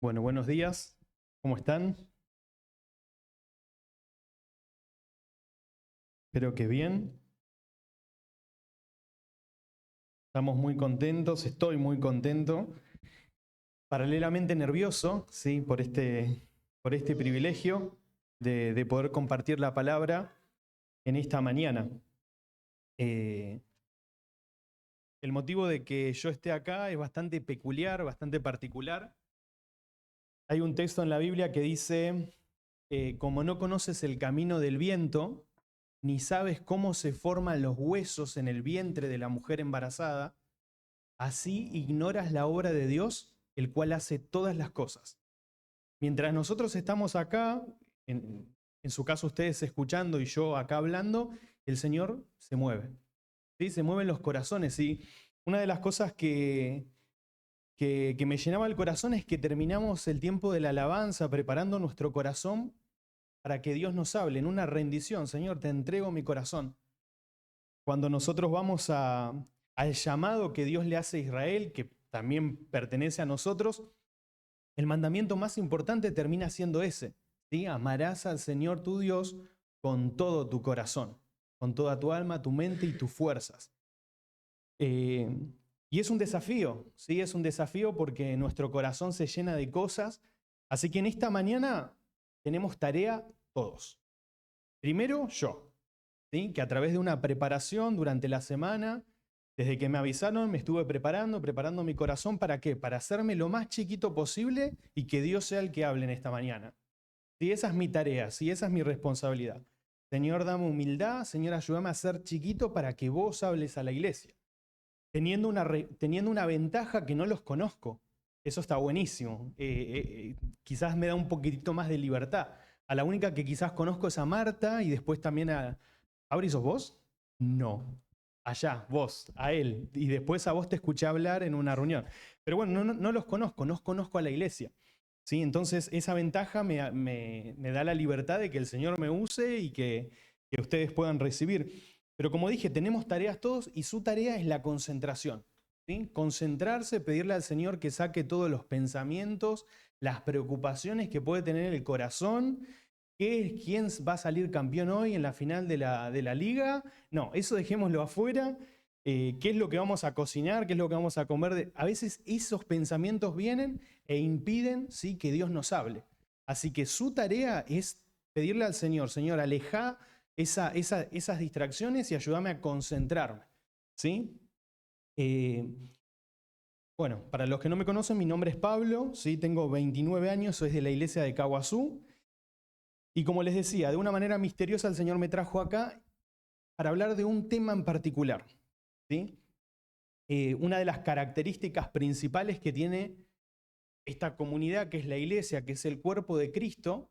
Bueno, buenos días. ¿Cómo están? Espero que bien. Estamos muy contentos, estoy muy contento. Paralelamente nervioso, ¿sí? por este privilegio de poder compartir la palabra en esta mañana. Eh, el motivo de que yo esté acá es bastante peculiar, bastante particular. Hay un texto en la Biblia que dice, como no conoces el camino del viento, ni sabes cómo se forman los huesos en el vientre de la mujer embarazada, así ignoras la obra de Dios, el cual hace todas las cosas. Mientras nosotros estamos acá, en su caso ustedes escuchando y yo acá hablando, el Señor se mueve. ¿Sí? Se mueven los corazones. Y una de las cosas que me llenaba el corazón es que terminamos el tiempo de la alabanza preparando nuestro corazón para que Dios nos hable en una rendición. Señor, te entrego mi corazón. Cuando nosotros vamos al llamado que Dios le hace a Israel, que también pertenece a nosotros, el mandamiento más importante termina siendo ese, ¿sí? Amarás al Señor tu Dios con todo tu corazón, con toda tu alma, tu mente y tus fuerzas. Y es un desafío, ¿sí? Es un desafío porque nuestro corazón se llena de cosas. Así que en esta mañana tenemos tarea todos. Primero yo, ¿sí? Que a través de una preparación durante la semana, desde que me avisaron, me estuve preparando mi corazón. ¿Para qué? Para hacerme lo más chiquito posible y que Dios sea el que hable en esta mañana. ¿Sí? Esa es mi tarea, ¿sí? Esa es mi responsabilidad. Señor, dame humildad. Señor, ayúdame a ser chiquito para que vos hables a la iglesia. Teniendo una ventaja que no los conozco. Eso está buenísimo. Quizás me da un poquitito más de libertad. A la única que quizás conozco es a Marta y después también a... ¿Abri sos vos? No. Allá, vos, a él. Y después a vos te escuché hablar en una reunión. Pero bueno, no los conozco, no conozco a la iglesia. ¿Sí? Entonces esa ventaja me da la libertad de que el Señor me use y que ustedes puedan recibir. Pero como dije, tenemos tareas todos y su tarea es la concentración. ¿Sí? Concentrarse, pedirle al Señor que saque todos los pensamientos, las preocupaciones que puede tener el corazón. ¿Quién va a salir campeón hoy en la final de la liga? No, eso dejémoslo afuera. ¿Qué es lo que vamos a cocinar? ¿Qué es lo que vamos a comer? A veces esos pensamientos vienen e impiden, ¿sí?, que Dios nos hable. Así que su tarea es pedirle al Señor, Señor, aleja esas distracciones y ayúdame a concentrarme. ¿Sí? Bueno, para los que no me conocen, mi nombre es Pablo, ¿sí? Tengo 29 años, soy de la iglesia de Caguazú. Y como les decía, de una manera misteriosa el Señor me trajo acá para hablar de un tema en particular. ¿Sí? Una de las características principales que tiene esta comunidad, que es la iglesia, que es el cuerpo de Cristo,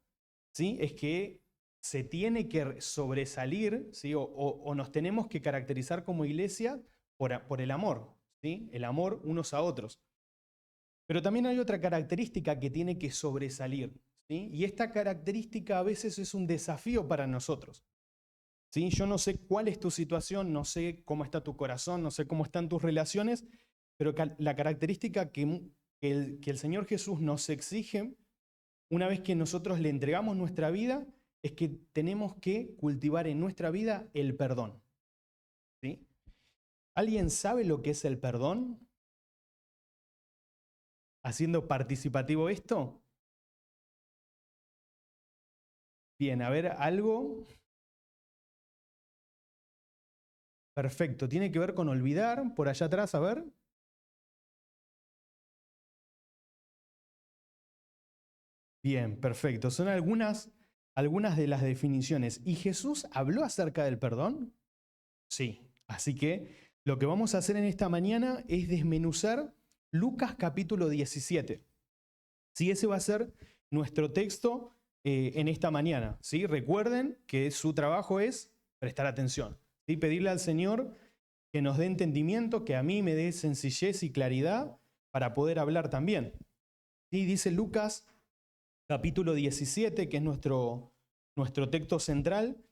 ¿sí?, es que se tiene que sobresalir, ¿sí?, o nos tenemos que caracterizar como iglesia por el amor, ¿sí?, el amor unos a otros. Pero también hay otra característica que tiene que sobresalir, ¿sí? Y esta característica a veces es un desafío para nosotros. ¿Sí? Yo no sé cuál es tu situación, no sé cómo está tu corazón, no sé cómo están tus relaciones, pero la característica que el Señor Jesús nos exige una vez que nosotros le entregamos nuestra vida es que tenemos que cultivar en nuestra vida el perdón. ¿Sí? ¿Alguien sabe lo que es el perdón? Haciendo participativo esto. Bien, a ver, algo. Perfecto, tiene que ver con olvidar, por allá atrás, a ver. Bien, perfecto. Son algunas de las definiciones. ¿Y Jesús habló acerca del perdón? Sí. Así que lo que vamos a hacer en esta mañana es desmenuzar Lucas capítulo 17. Sí, ese va a ser nuestro texto en esta mañana. ¿Sí? Recuerden que su trabajo es prestar atención. ¿Sí? Pedirle al Señor que nos dé entendimiento, que a mí me dé sencillez y claridad para poder hablar también. ¿Sí? Dice Lucas capítulo 17, que es nuestro texto central.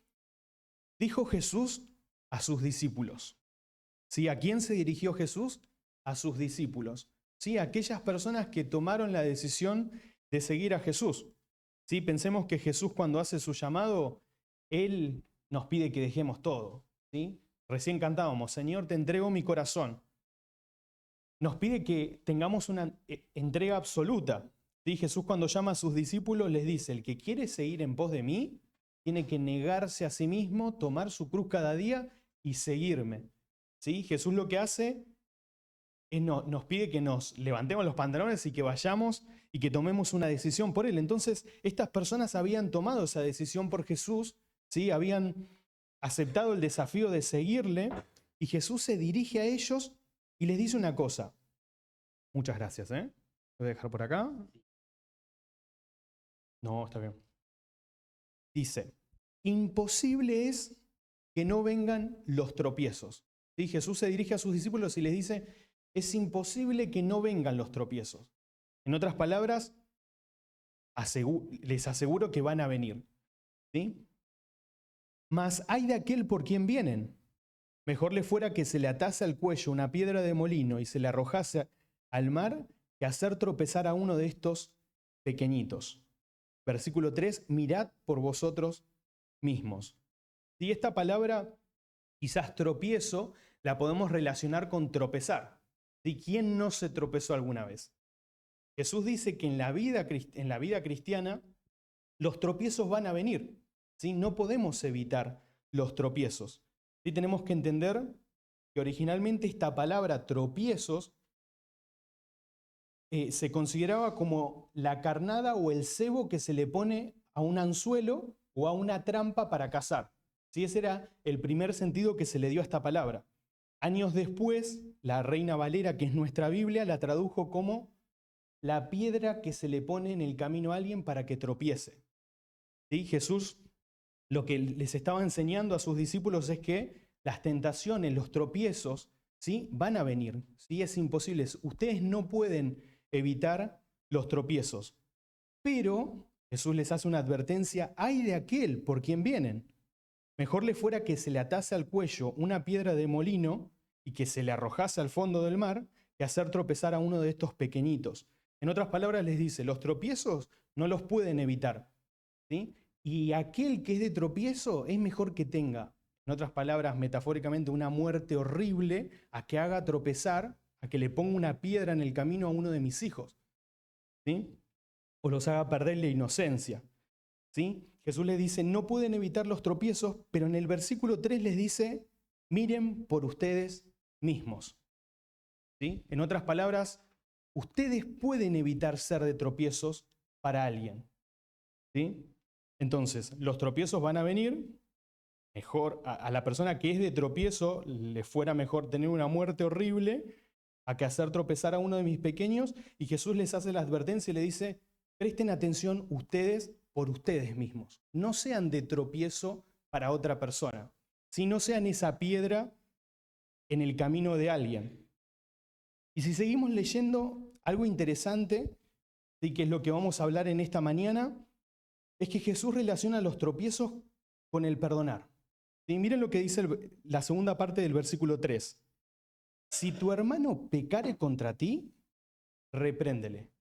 Dijo Jesús a sus discípulos. ¿Sí? ¿A quién se dirigió Jesús? A sus discípulos. ¿sí? Aquellas personas que tomaron la decisión de seguir a Jesús. ¿Sí? Pensemos que Jesús cuando hace su llamado, Él nos pide que dejemos todo. ¿Sí? Recién cantábamos, Señor, te entrego mi corazón. Nos pide que tengamos una entrega absoluta. ¿Sí? Jesús cuando llama a sus discípulos les dice, el que quiere seguir en pos de mí, tiene que negarse a sí mismo, tomar su cruz cada día y seguirme. ¿Sí? Jesús lo que hace es nos pide que nos levantemos los pantalones y que vayamos y que tomemos una decisión por Él. Entonces, estas personas habían tomado esa decisión por Jesús, ¿sí? Habían aceptado el desafío de seguirle y Jesús se dirige a ellos y les dice una cosa. Muchas gracias, ¿eh? Lo voy a dejar por acá. No, está bien. Dice, imposible es que no vengan los tropiezos. ¿Sí? Jesús se dirige a sus discípulos y les dice, es imposible que no vengan los tropiezos. En otras palabras, les aseguro que van a venir. ¿Sí? Mas hay de aquel por quien vienen. Mejor le fuera que se le atase al cuello una piedra de molino y se le arrojase al mar que hacer tropezar a uno de estos pequeñitos. Versículo 3, mirad por vosotros mismos. Y esta palabra, quizás tropiezo, la podemos relacionar con tropezar. ¿Sí? ¿Quién no se tropezó alguna vez? Jesús dice que en la vida cristiana los tropiezos van a venir. ¿Sí? No podemos evitar los tropiezos. ¿Sí? Tenemos que entender que originalmente esta palabra tropiezos se consideraba como la carnada o el cebo que se le pone a un anzuelo o a una trampa para cazar. ¿Sí? Ese era el primer sentido que se le dio a esta palabra. Años después, la Reina Valera, que es nuestra Biblia, la tradujo como la piedra que se le pone en el camino a alguien para que tropiece. ¿Sí? Jesús lo que les estaba enseñando a sus discípulos es que las tentaciones, los tropiezos, ¿sí? Van a venir. ¿Sí? Es imposible. Ustedes no pueden evitar los tropiezos. Pero Jesús les hace una advertencia, ay de aquel por quien vienen. Mejor le fuera que se le atase al cuello una piedra de molino y que se le arrojase al fondo del mar que hacer tropezar a uno de estos pequeñitos. En otras palabras les dice, los tropiezos no los pueden evitar. ¿Sí? Y aquel que es de tropiezo es mejor que tenga, en otras palabras, metafóricamente, una muerte horrible a que haga tropezar, a que le ponga una piedra en el camino a uno de mis hijos. ¿Sí? O los haga perder la inocencia. ¿Sí? Jesús les dice, no pueden evitar los tropiezos, pero en el versículo 3 les dice, miren por ustedes mismos. ¿Sí? En otras palabras, ustedes pueden evitar ser de tropiezos para alguien. ¿Sí? Entonces, los tropiezos van a venir. Mejor a la persona que es de tropiezo le fuera mejor tener una muerte horrible a que hacer tropezar a uno de mis pequeños. Y Jesús les hace la advertencia y le dice, presten atención ustedes por ustedes mismos. No sean de tropiezo para otra persona. Si no sean esa piedra en el camino de alguien. Y si seguimos leyendo, algo interesante, y que es lo que vamos a hablar en esta mañana, es que Jesús relaciona los tropiezos con el perdonar. Y miren lo que dice la segunda parte del versículo 3. Si tu hermano pecare contra ti, repréndele.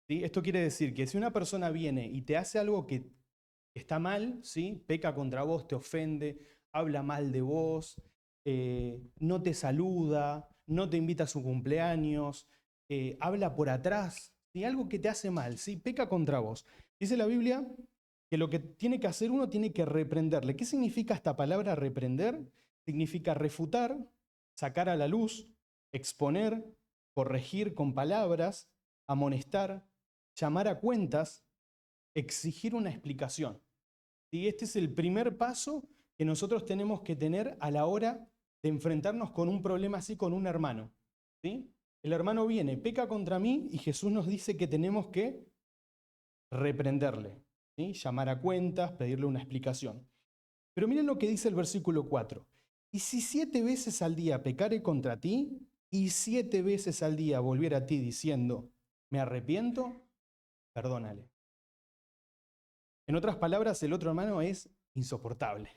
¿Sí? Esto quiere decir que si una persona viene y te hace algo que está mal, ¿sí? Peca contra vos, te ofende, habla mal de vos, no te saluda, no te invita a su cumpleaños, habla por atrás, ¿sí? Algo que te hace mal, ¿sí? Peca contra vos. Dice la Biblia que lo que tiene que hacer uno tiene que reprenderle. ¿Qué significa esta palabra reprender? Significa refutar, sacar a la luz, exponer, corregir con palabras, amonestar, llamar a cuentas, exigir una explicación. ¿Sí? Este es el primer paso que nosotros tenemos que tener a la hora de enfrentarnos con un problema así con un hermano. ¿Sí? El hermano viene, peca contra mí y Jesús nos dice que tenemos que reprenderle, ¿sí? Llamar a cuentas, pedirle una explicación. Pero miren lo que dice el versículo 4. Y si 7 veces al día pecare contra ti y 7 veces al día volviera a ti diciendo, me arrepiento, perdónale. En otras palabras, el otro hermano es insoportable.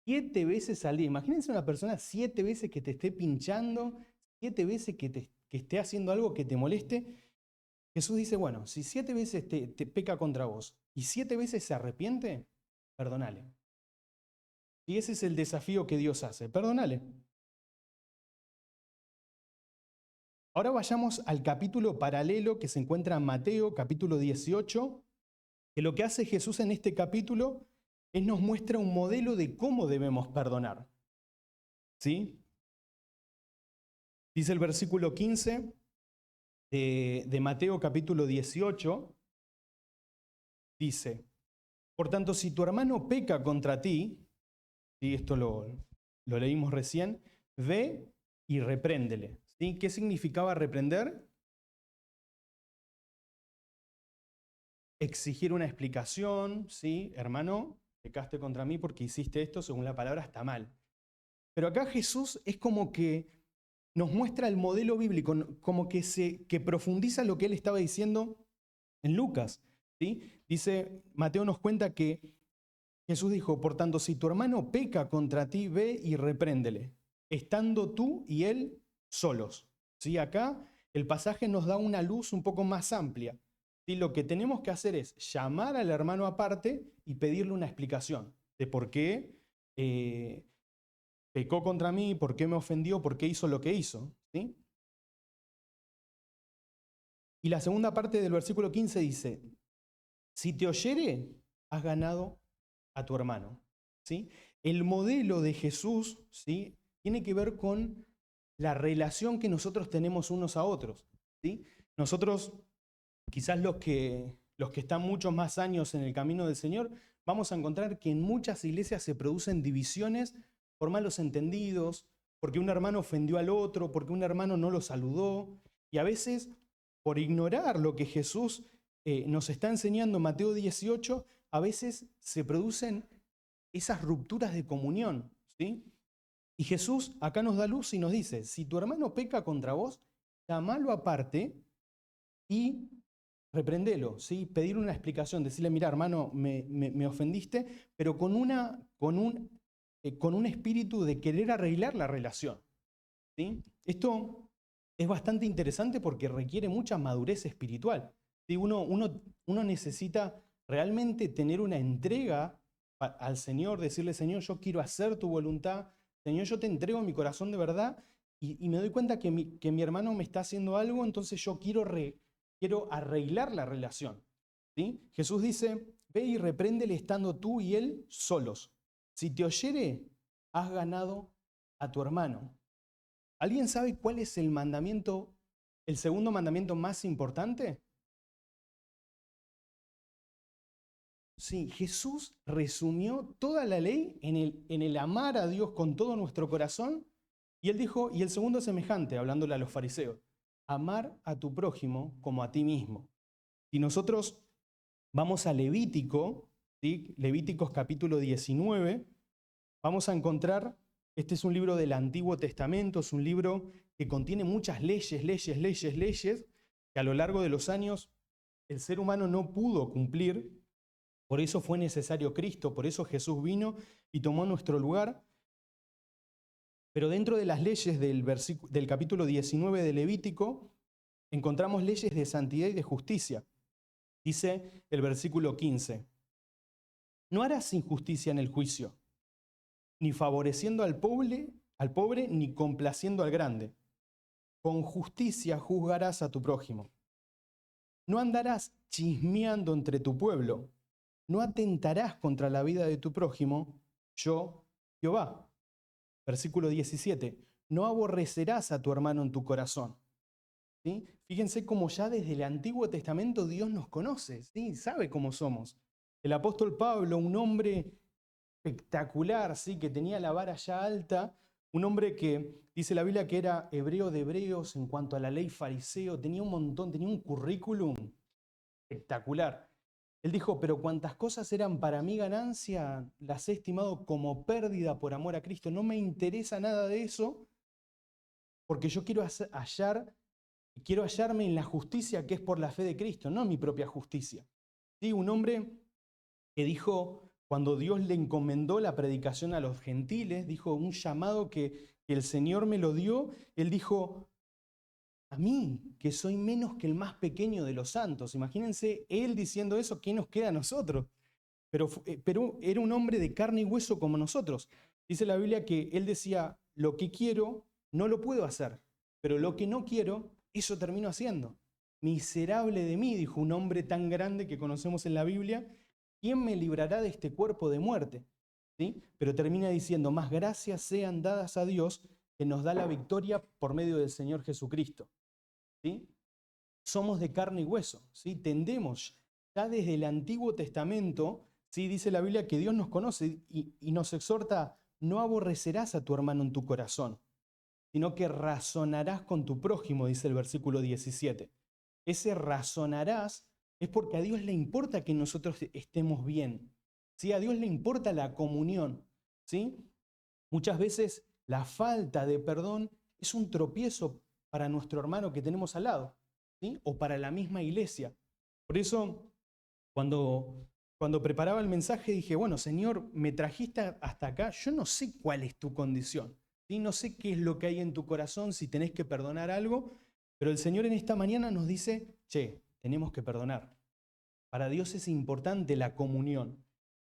7 veces al día. Imagínense una persona 7 veces que te esté pinchando, 7 veces que te que esté haciendo algo que te moleste, Jesús dice, bueno, si 7 veces te peca contra vos y 7 veces se arrepiente, perdonale. Y ese es el desafío que Dios hace, perdonale. Ahora vayamos al capítulo paralelo que se encuentra en Mateo, capítulo 18, que lo que hace Jesús en este capítulo es nos muestra un modelo de cómo debemos perdonar. ¿Sí? Dice el versículo 15 de Mateo capítulo 18, dice, por tanto, si tu hermano peca contra ti, ¿sí? Esto lo leímos recién, ve y repréndele. ¿Sí? ¿Qué significaba reprender? Exigir una explicación, ¿sí? Hermano, pecaste contra mí porque hiciste esto, según la palabra, está mal. Pero acá Jesús es como que nos muestra el modelo bíblico, como que profundiza lo que él estaba diciendo en Lucas. ¿Sí? Dice, Mateo nos cuenta que Jesús dijo, por tanto, si tu hermano peca contra ti, ve y repréndele, estando tú y él solos. ¿Sí? Acá el pasaje nos da una luz un poco más amplia. ¿Sí? Lo que tenemos que hacer es llamar al hermano aparte y pedirle una explicación de por qué pecó contra mí, por qué me ofendió, por qué hizo lo que hizo. ¿Sí? Y la segunda parte del versículo 15 dice, si te oyere, has ganado a tu hermano. ¿Sí? El modelo de Jesús, ¿sí? Tiene que ver con la relación que nosotros tenemos unos a otros. ¿Sí? Nosotros, quizás los que están muchos más años en el camino del Señor, vamos a encontrar que en muchas iglesias se producen divisiones por malos entendidos, porque un hermano ofendió al otro, porque un hermano no lo saludó, y a veces por ignorar lo que Jesús nos está enseñando en Mateo 18, a veces se producen esas rupturas de comunión. ¿Sí? Y Jesús acá nos da luz y nos dice, si tu hermano peca contra vos, llamalo aparte y reprendelo, ¿sí? Pedir una explicación, decirle, mira hermano, me ofendiste, pero con un espíritu de querer arreglar la relación. ¿Sí? Esto es bastante interesante porque requiere mucha madurez espiritual. ¿Sí? Uno necesita realmente tener una entrega al Señor, decirle, Señor, yo quiero hacer tu voluntad, Señor, yo te entrego mi corazón de verdad y me doy cuenta que mi hermano me está haciendo algo, entonces yo quiero arreglar la relación. ¿Sí? Jesús dice, ve y repréndele estando tú y él solos. Si te oyere, has ganado a tu hermano. ¿Alguien sabe cuál es el segundo mandamiento más importante? Sí, Jesús resumió toda la ley en el amar a Dios con todo nuestro corazón, y él dijo, y el segundo es semejante, hablándole a los fariseos, amar a tu prójimo como a ti mismo. Y nosotros vamos a Levítico, ¿sí? Levíticos capítulo 19, vamos a encontrar, este es un libro del Antiguo Testamento, es un libro que contiene muchas leyes, que a lo largo de los años el ser humano no pudo cumplir. Por eso fue necesario Cristo, por eso Jesús vino y tomó nuestro lugar. Pero dentro de las leyes del capítulo 19 de Levítico, encontramos leyes de santidad y de justicia. Dice el versículo 15, no harás injusticia en el juicio, ni favoreciendo al pobre, ni complaciendo al grande. Con justicia juzgarás a tu prójimo. No andarás chismeando entre tu pueblo. No atentarás contra la vida de tu prójimo, yo, Jehová. Versículo 17. No aborrecerás a tu hermano en tu corazón. ¿Sí? Fíjense cómo ya desde el Antiguo Testamento Dios nos conoce, ¿sí? Sabe cómo somos. El apóstol Pablo, un hombre espectacular, ¿sí? Que tenía la vara ya alta, un hombre que dice la Biblia que era hebreo de hebreos en cuanto a la ley fariseo, tenía un currículum espectacular. Él dijo, pero cuantas cosas eran para mí ganancia, las he estimado como pérdida por amor a Cristo. No me interesa nada de eso, porque yo quiero hallarme en la justicia que es por la fe de Cristo, no en mi propia justicia. ¿Sí? Un hombre que dijo, cuando Dios le encomendó la predicación a los gentiles, dijo un llamado que el Señor me lo dio, él dijo, a mí, que soy menos que el más pequeño de los santos. Imagínense él diciendo eso, ¿qué nos queda a nosotros? Pero era un hombre de carne y hueso como nosotros. Dice la Biblia que él decía, lo que quiero no lo puedo hacer, pero lo que no quiero, eso termino haciendo. Miserable de mí, dijo un hombre tan grande que conocemos en la Biblia, ¿quién me librará de este cuerpo de muerte? ¿Sí? Pero termina diciendo, más gracias sean dadas a Dios que nos da la victoria por medio del Señor Jesucristo. ¿Sí? Somos de carne y hueso, ¿sí? Tendemos ya desde el Antiguo Testamento, ¿sí? Dice la Biblia que Dios nos conoce y nos exhorta, no aborrecerás a tu hermano en tu corazón, sino que razonarás con tu prójimo, dice el versículo 17. Ese razonarás es porque a Dios le importa que nosotros estemos bien, ¿sí? A Dios le importa la comunión, ¿sí? Muchas veces la falta de perdón es un tropiezo para nuestro hermano que tenemos al lado, ¿sí? O para la misma iglesia. Por eso, cuando preparaba el mensaje dije, bueno, Señor, me trajiste hasta acá, yo no sé cuál es tu condición, ¿sí? No sé qué es lo que hay en tu corazón, si tenés que perdonar algo, pero el Señor en esta mañana nos dice, che, tenemos que perdonar. Para Dios es importante la comunión.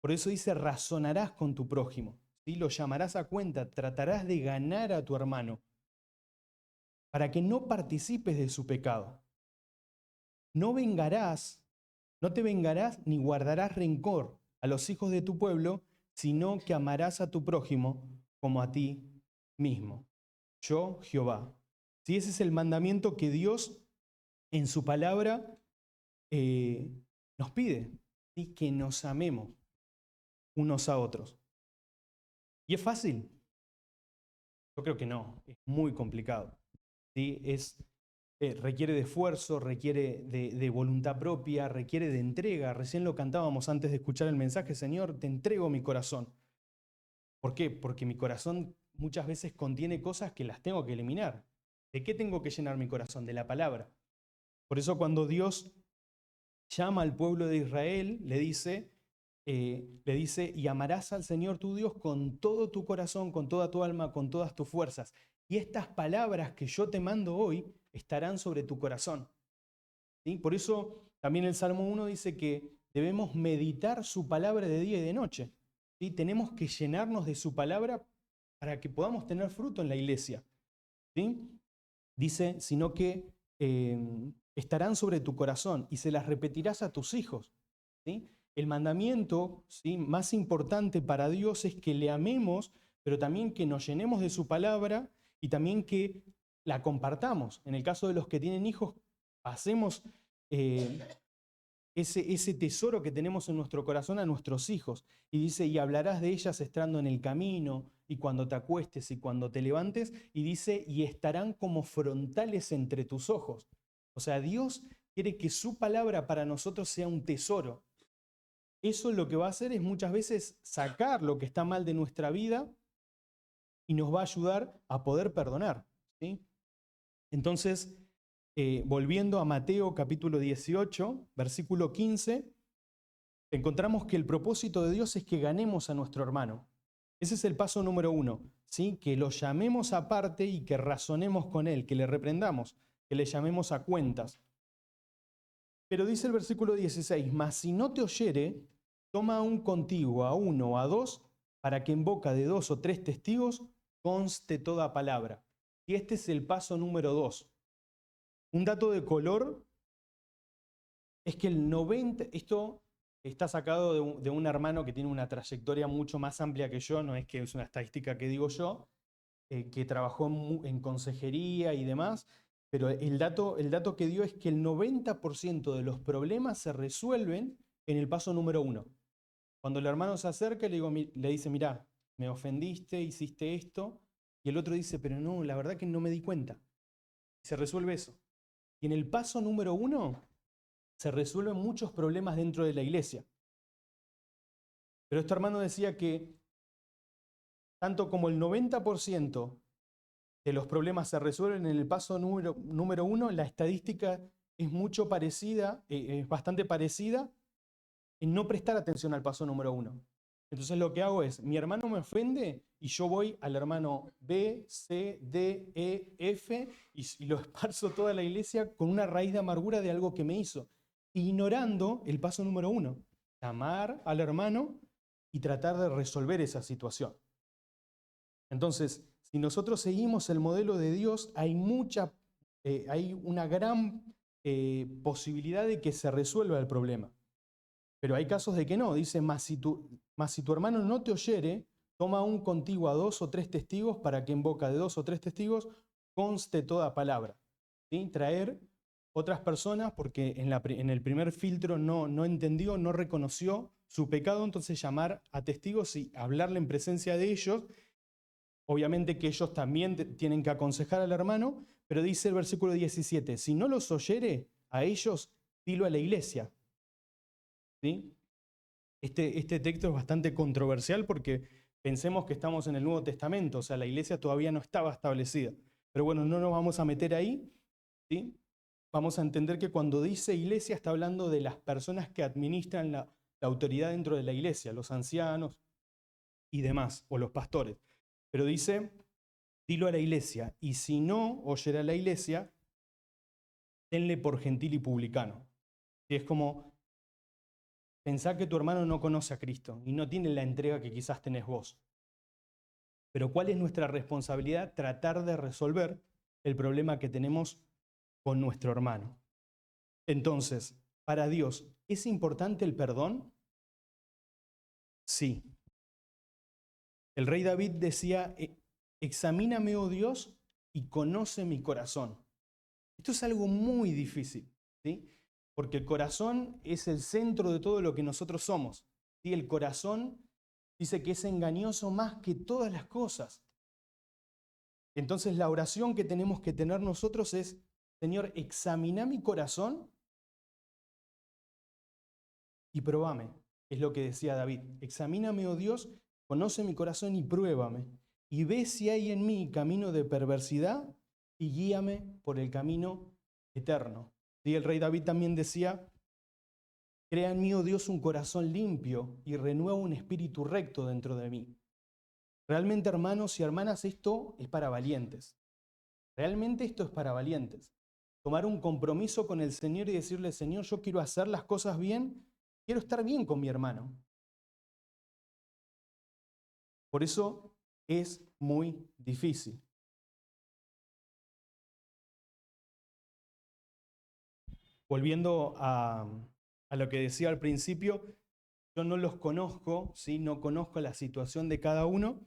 Por eso dice, razonarás con tu prójimo, ¿sí? Lo llamarás a cuenta, tratarás de ganar a tu hermano para que no participes de su pecado. No te vengarás ni guardarás rencor a los hijos de tu pueblo, sino que amarás a tu prójimo como a ti mismo. Yo, Jehová. Si ese es el mandamiento que Dios en su palabra nos pide, ¿sí? Que nos amemos unos a otros. ¿Y es fácil? Yo creo que no, es muy complicado. ¿Sí? Requiere de esfuerzo, requiere de voluntad propia, requiere de entrega. Recién lo cantábamos antes de escuchar el mensaje, Señor, te entrego mi corazón. ¿Por qué? Porque mi corazón muchas veces contiene cosas que las tengo que eliminar. ¿De qué tengo que llenar mi corazón? De la palabra. Por eso cuando Dios llama al pueblo de Israel, le dice, y amarás al Señor tu Dios con todo tu corazón, con toda tu alma, con todas tus fuerzas. Y estas palabras que yo te mando hoy estarán sobre tu corazón. ¿Sí? Por eso también el Salmo 1 dice que debemos meditar su palabra de día y de noche. ¿Sí? Tenemos que llenarnos de su palabra para que podamos tener fruto en la iglesia. ¿Sí? Dice, sino que estarán sobre tu corazón y se las repetirás a tus hijos. ¿Sí? El mandamiento, ¿sí?, más importante para Dios es que le amemos, pero también que nos llenemos de su palabra y también que la compartamos. En el caso de los que tienen hijos, pasemos ese tesoro que tenemos en nuestro corazón a nuestros hijos. Y dice, y hablarás de ellas estando en el camino, y cuando te acuestes y cuando te levantes, y dice, y estarán como frontales entre tus ojos. O sea, Dios quiere que su palabra para nosotros sea un tesoro. Eso lo que va a hacer es muchas veces sacar lo que está mal de nuestra vida y nos va a ayudar a poder perdonar, ¿sí? Entonces, volviendo a Mateo capítulo 18, versículo 15, encontramos que el propósito de Dios es que ganemos a nuestro hermano. Ese es el paso número 1, ¿sí? Que lo llamemos aparte y que razonemos con él, que le reprendamos, que le llamemos a cuentas. Pero dice el versículo 16, mas si no te oyere, toma aún contigo a uno o a dos, para que en boca de 2 o 3 testigos conste toda palabra. Y este es el paso número 2. Un dato de color es que el 90%, esto está sacado de un hermano que tiene una trayectoria mucho más amplia que yo, no es que es una estadística que digo yo, que trabajó en consejería y demás, pero el dato que dio es que el 90% de los problemas se resuelven en el paso número 1. Cuando el hermano se acerca le dice, mirá, me ofendiste, hiciste esto, y el otro dice, pero no, la verdad que no me di cuenta. Se resuelve eso. Y en el paso número 1 se resuelven muchos problemas dentro de la iglesia. Pero este hermano decía que tanto como el 90% de los problemas se resuelven en el paso número 1, la estadística es mucho parecida, es bastante parecida en no prestar atención al paso número 1. Entonces lo que hago es, mi hermano me ofende y yo voy al hermano B, C, D, E, F y lo esparzo toda la iglesia con una raíz de amargura de algo que me hizo, ignorando el paso número 1, llamar al hermano y tratar de resolver esa situación. Entonces, si nosotros seguimos el modelo de Dios, hay una gran posibilidad de que se resuelva el problema. Pero hay casos de que no. Dice, mas si tu hermano no te oyere, toma aún contigo a 2 o 3 testigos para que en boca de 2 o 3 testigos conste toda palabra. ¿Sí? Traer otras personas porque en el primer filtro no entendió, no reconoció su pecado, entonces llamar a testigos y hablarle en presencia de ellos. Obviamente que ellos también tienen que aconsejar al hermano, pero dice el versículo 17, si no los oyere a ellos, dilo a la iglesia. ¿Sí? Este texto es bastante controversial porque pensemos que estamos en el Nuevo Testamento, o sea, la iglesia todavía no estaba establecida. Pero bueno, no nos vamos a meter ahí, ¿sí? Vamos a entender que cuando dice iglesia está hablando de las personas que administran la autoridad dentro de la iglesia, los ancianos y demás, o los pastores. Pero dice, dilo a la iglesia, y si no oyera a la iglesia, tenle por gentil y publicano. Y es como, pensá que tu hermano no conoce a Cristo y no tiene la entrega que quizás tenés vos. Pero ¿cuál es nuestra responsabilidad? Tratar de resolver el problema que tenemos con nuestro hermano. Entonces, para Dios, ¿es importante el perdón? Sí. El rey David decía, examíname, oh Dios, y conoce mi corazón. Esto es algo muy difícil, ¿sí? Porque el corazón es el centro de todo lo que nosotros somos. ¿Sí? El corazón dice que es engañoso más que todas las cosas. Entonces la oración que tenemos que tener nosotros es, Señor, examina mi corazón y pruébame. Es lo que decía David. Examíname, oh Dios, conoce mi corazón y pruébame. Y ve si hay en mí camino de perversidad y guíame por el camino eterno. Y el rey David también decía, crea en mí, oh Dios, un corazón limpio y renueva un espíritu recto dentro de mí. Realmente, hermanos y hermanas, esto es para valientes. Realmente esto es para valientes. Tomar un compromiso con el Señor y decirle, Señor, yo quiero hacer las cosas bien, quiero estar bien con mi hermano. Por eso es muy difícil. Volviendo a lo que decía al principio, yo no los conozco, ¿sí? No conozco la situación de cada uno,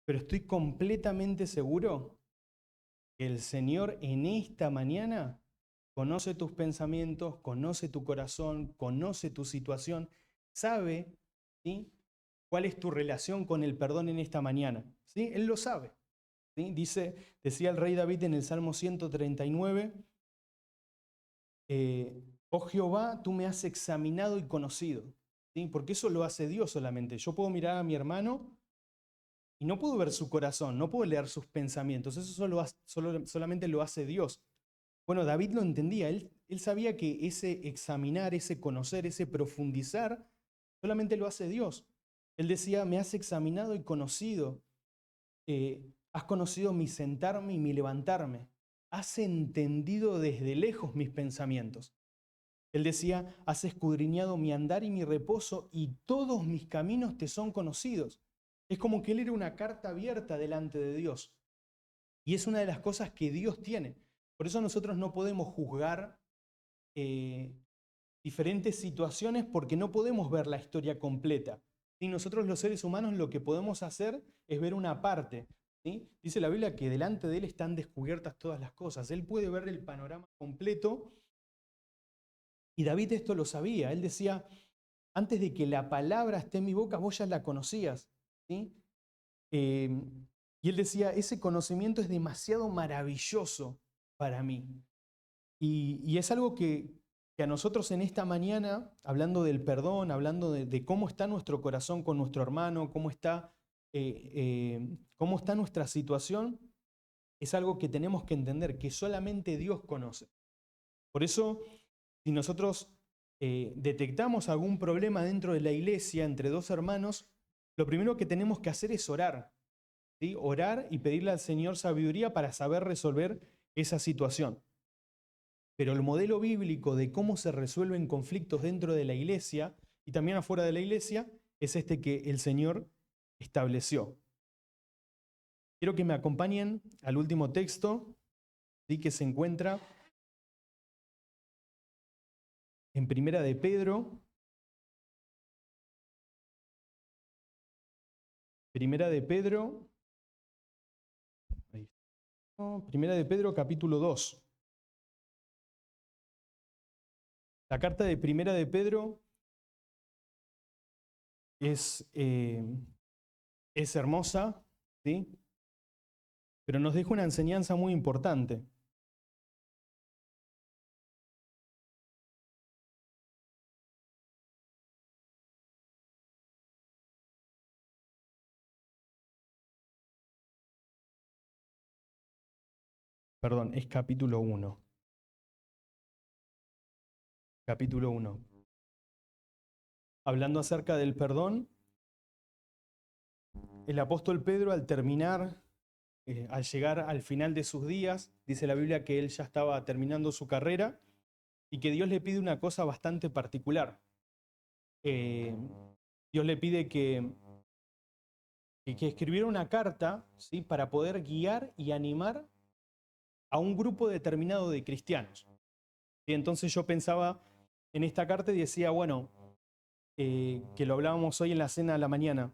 pero estoy completamente seguro que el Señor en esta mañana conoce tus pensamientos, conoce tu corazón, conoce tu situación, sabe, ¿sí? cuál es tu relación con el perdón en esta mañana. ¿Sí? Él lo sabe. ¿Sí? Decía el rey David en el Salmo 139, oh Jehová, tú me has examinado y conocido. ¿Sí? Porque eso lo hace Dios solamente. Yo puedo mirar a mi hermano y no puedo ver su corazón, no puedo leer sus pensamientos. Eso solamente lo hace Dios. Bueno, David lo entendía. Él sabía que ese examinar, ese conocer, ese profundizar, solamente lo hace Dios. Él decía, me has examinado y conocido. Has conocido mi sentarme y mi levantarme. Has entendido desde lejos mis pensamientos. Él decía, has escudriñado mi andar y mi reposo y todos mis caminos te son conocidos. Es como que él era una carta abierta delante de Dios. Y es una de las cosas que Dios tiene. Por eso nosotros no podemos juzgar diferentes situaciones porque no podemos ver la historia completa. ¿Sí? Nosotros los seres humanos lo que podemos hacer es ver una parte. ¿Sí? Dice la Biblia que delante de Él están descubiertas todas las cosas. Él puede ver el panorama completo. Y David esto lo sabía. Él decía, antes de que la palabra esté en mi boca, vos ya la conocías. ¿Sí? Y él decía, ese conocimiento es demasiado maravilloso para mí. Y es algo que a nosotros en esta mañana, hablando del perdón, hablando de cómo está nuestro corazón con nuestro hermano, cómo está nuestra situación, es algo que tenemos que entender, que solamente Dios conoce. Por eso, si nosotros detectamos algún problema dentro de la iglesia entre dos hermanos, lo primero que tenemos que hacer es orar, ¿sí? Orar y pedirle al Señor sabiduría para saber resolver esa situación. Pero el modelo bíblico de cómo se resuelven conflictos dentro de la iglesia y también afuera de la iglesia es este que el Señor estableció. Quiero que me acompañen al último texto, ¿sí? Que se encuentra en Primera de Pedro. Primera de Pedro, ahí está. Primera de Pedro capítulo 2. La carta de Primera de Pedro es hermosa, ¿sí? Pero nos deja una enseñanza muy importante. Perdón, es capítulo 1. Capítulo 1. Hablando acerca del perdón, el apóstol Pedro al terminar, al llegar al final de sus días, dice la Biblia que él ya estaba terminando su carrera y que Dios le pide una cosa bastante particular. Dios le pide que escribiera una carta, ¿sí? Para poder guiar y animar a un grupo determinado de cristianos. Y entonces yo pensaba en esta carta y decía, bueno, que lo hablábamos hoy en la cena de la mañana.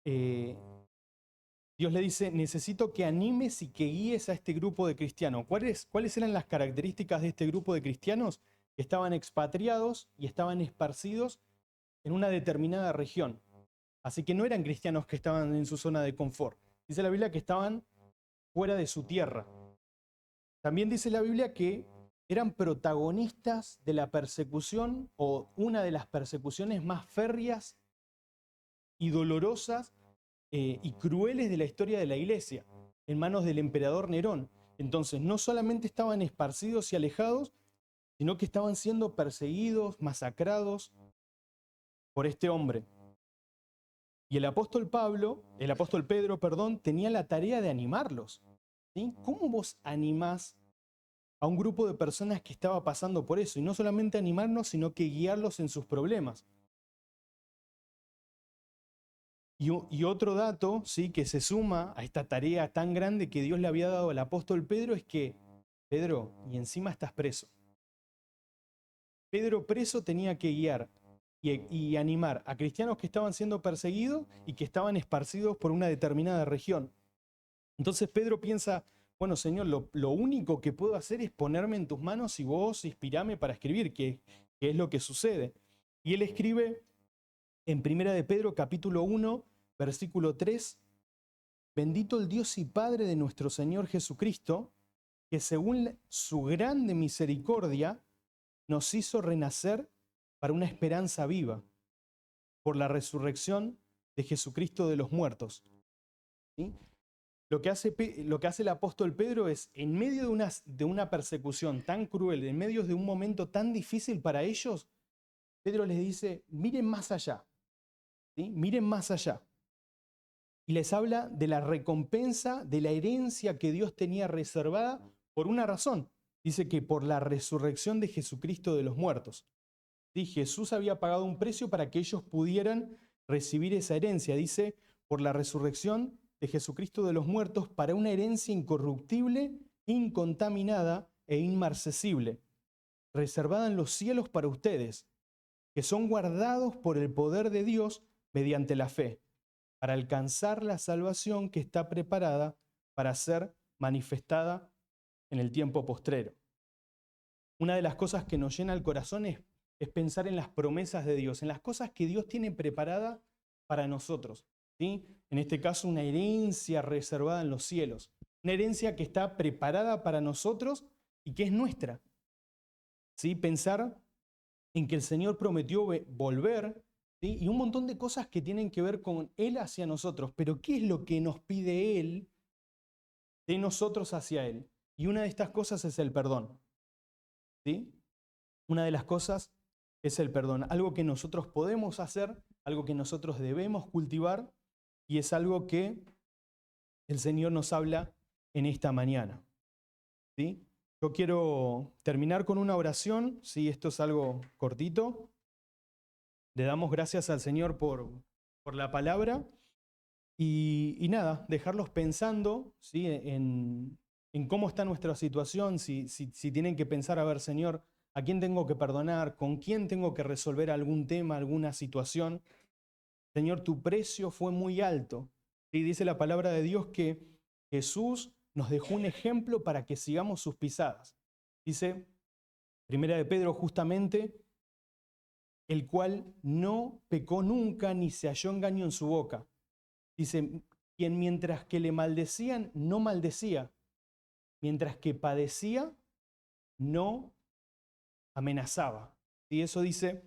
Dios le dice, necesito que animes y que guíes a este grupo de cristianos. ¿Cuáles eran las características de este grupo de cristianos? Estaban expatriados y estaban esparcidos en una determinada región. Así que no eran cristianos que estaban en su zona de confort. Dice la Biblia que estaban fuera de su tierra. También dice la Biblia que eran protagonistas de la persecución o una de las persecuciones más férreas y dolorosas y crueles de la historia de la iglesia, en manos del emperador Nerón. Entonces, no solamente estaban esparcidos y alejados, sino que estaban siendo perseguidos, masacrados por este hombre. Y el apóstol Pedro, tenía la tarea de animarlos. ¿Sí? ¿Cómo vos animás a un grupo de personas que estaba pasando por eso? Y no solamente animarnos, sino que guiarlos en sus problemas. Y otro dato, ¿sí? Que se suma a esta tarea tan grande que Dios le había dado al apóstol Pedro es que, Pedro, y encima estás preso. Pedro preso tenía que guiar y animar a cristianos que estaban siendo perseguidos y que estaban esparcidos por una determinada región. Entonces Pedro piensa, bueno, Señor, lo único que puedo hacer es ponerme en tus manos y vos inspirame para escribir, que es lo que sucede. Y él escribe en Primera de Pedro, capítulo 1, versículo 3, bendito el Dios y Padre de nuestro Señor Jesucristo, que según su grande misericordia nos hizo renacer para una esperanza viva, por la resurrección de Jesucristo de los muertos. ¿Sí? Lo que hace el apóstol Pedro es, en medio de una persecución tan cruel, en medio de un momento tan difícil para ellos, Pedro les dice, miren más allá, ¿sí? Miren más allá. Y les habla de la recompensa, de la herencia que Dios tenía reservada por una razón. Dice que por la resurrección de Jesucristo de los muertos. ¿Sí? Jesús había pagado un precio para que ellos pudieran recibir esa herencia. Dice, por la resurrección de Jesucristo de los muertos para una herencia incorruptible, incontaminada e inmarcesible, reservada en los cielos para ustedes, que son guardados por el poder de Dios mediante la fe, para alcanzar la salvación que está preparada para ser manifestada en el tiempo postrero. Una de las cosas que nos llena el corazón es pensar en las promesas de Dios, en las cosas que Dios tiene preparada para nosotros. ¿Sí? En este caso, una herencia reservada en los cielos, una herencia que está preparada para nosotros y que es nuestra. ¿Sí? Pensar en que el Señor prometió volver, ¿sí? Y un montón de cosas que tienen que ver con Él hacia nosotros. Pero ¿qué es lo que nos pide Él de nosotros hacia Él? Y una de estas cosas es el perdón. ¿Sí? Una de las cosas es el perdón, algo que nosotros podemos hacer algo que nosotros debemos cultivar y es algo que el Señor nos habla en esta mañana. ¿Sí? Yo quiero terminar con una oración, ¿sí? Esto es algo cortito. Le damos gracias al Señor por la palabra y nada, dejarlos pensando, ¿sí? en cómo está nuestra situación, si tienen que pensar, a ver, Señor, ¿a quién tengo que perdonar? ¿Con quién tengo que resolver algún tema, alguna situación? Señor, tu precio fue muy alto. Y dice la palabra de Dios que Jesús nos dejó un ejemplo para que sigamos sus pisadas. Dice, Primera de Pedro, justamente, el cual no pecó nunca ni se halló engaño en su boca. Dice, quien mientras que le maldecían, no maldecía, mientras que padecía, no amenazaba. Y eso dice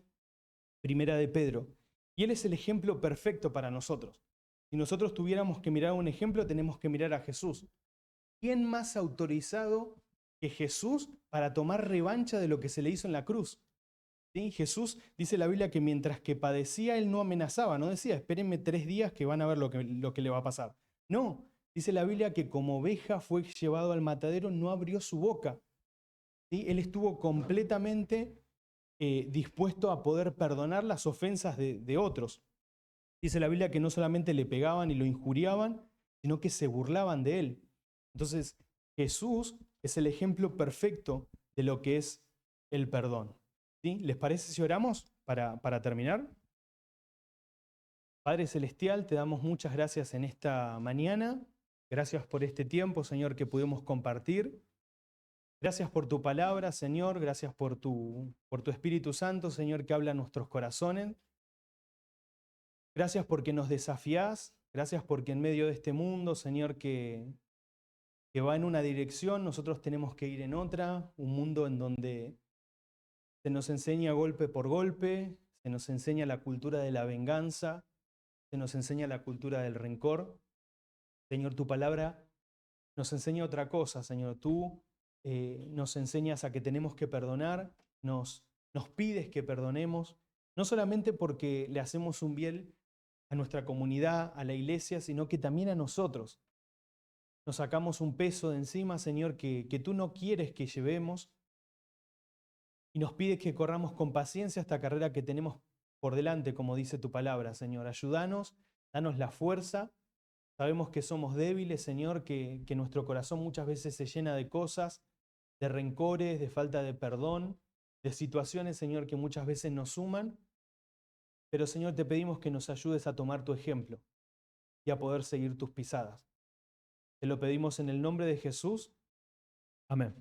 Primera de Pedro. Y él es el ejemplo perfecto para nosotros. Si nosotros tuviéramos que mirar un ejemplo, tenemos que mirar a Jesús. ¿Quién más autorizado que Jesús para tomar revancha de lo que se le hizo en la cruz? ¿Sí? Jesús dice la Biblia que mientras que padecía, él no amenazaba, no decía, espérenme 3 días que van a ver lo que le va a pasar. No, dice la Biblia que como oveja fue llevado al matadero, no abrió su boca. ¿Sí? Él estuvo completamente dispuesto a poder perdonar las ofensas de otros. Dice la Biblia que no solamente le pegaban y lo injuriaban, sino que se burlaban de él. Entonces, Jesús es el ejemplo perfecto de lo que es el perdón. ¿Sí? ¿Les parece si oramos para terminar? Padre Celestial, te damos muchas gracias en esta mañana. Gracias por este tiempo, Señor, que pudimos compartir. Gracias por tu palabra, Señor. Gracias por tu Espíritu Santo, Señor, que habla a nuestros corazones. Gracias porque nos desafías. Gracias porque en medio de este mundo, Señor, que va en una dirección, nosotros tenemos que ir en otra. Un mundo en donde se nos enseña golpe por golpe, se nos enseña la cultura de la venganza, se nos enseña la cultura del rencor. Señor, tu palabra nos enseña otra cosa, Señor. Tú nos enseñas a que tenemos que perdonar, nos pides que perdonemos, no solamente porque le hacemos un bien a nuestra comunidad, a la iglesia, sino que también a nosotros. Nos sacamos un peso de encima, Señor, que tú no quieres que llevemos y nos pides que corramos con paciencia esta carrera que tenemos por delante, como dice tu palabra, Señor. Ayúdanos, danos la fuerza. Sabemos que somos débiles, Señor, que nuestro corazón muchas veces se llena de cosas, de rencores, de falta de perdón, de situaciones, Señor, que muchas veces nos suman. Pero, Señor, te pedimos que nos ayudes a tomar tu ejemplo y a poder seguir tus pisadas. Te lo pedimos en el nombre de Jesús. Amén.